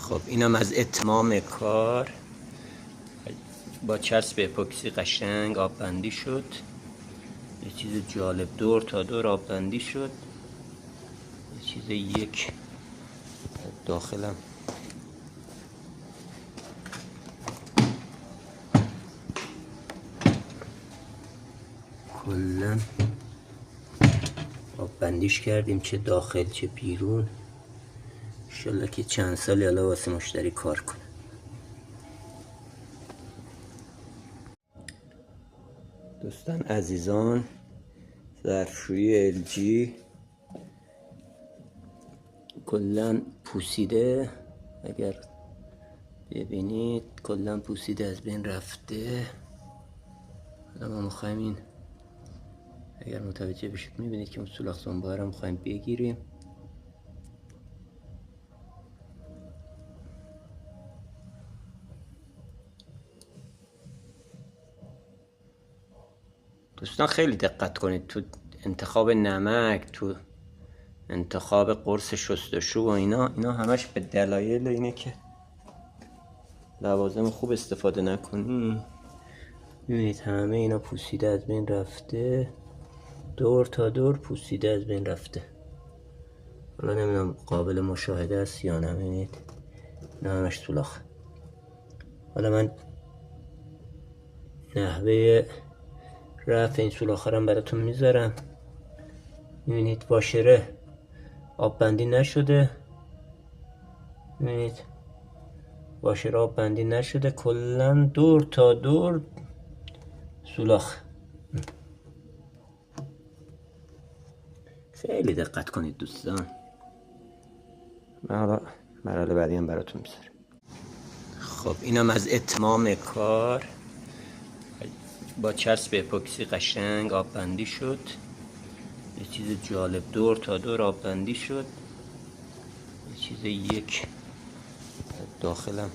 خب اینم از اتمام کار با چسب اپوکسی قشنگ آب بندی شد. یه چیز جالب، دور تا دور آب بندی شد. یه چیز یک داخلم کلن آب بندیش کردیم، چه داخل چه بیرون. انشالله که چند سالی حالا واسه مشتری کار کنه. دوستان عزیزان، ظرفشویی LG کلن پوسیده، اگر ببینید کلن پوسیده، از بین رفته. حالا ما میخوایم این، اگر متوجه بشید میبینید که اون سولاخ زنبار رو میخوایم بگیریم. دوستان خیلی دقت کنید تو انتخاب نمک، تو انتخاب قرص شستشو و اینا همش به دلایل اینه که لوازم خوب استفاده نکنی. میبینید همه اینا پوسیده، از بین رفته، دور تا دور پوسیده، از بین رفته. حالا نمیدونم قابل مشاهده است یا نه. میبینید اینا همش سولاخ. حالا من نحوه رفع این سولاخ رو براتون میذارم. میبینید واشره آب بندی نشده، میبینید واشره آب بندی نشده، کلا دور تا دور سولاخ. خیلی دقت کنید دوستان. من حالا مرحله بعدی هم براتون میذارم. خب اینم از اتمام کار با چسب اپوکسی قشنگ آب بندی شد. یه چیز جالب، دور تا دور آب بندی شد. یه چیز یک داخلم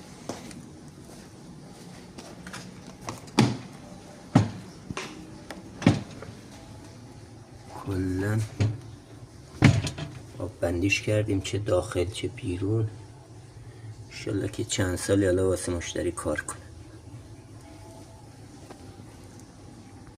کلن آب بندیش کردیم، چه داخل چه بیرون. انشالله که چند سالی حالا واسه مشتری کار کنه.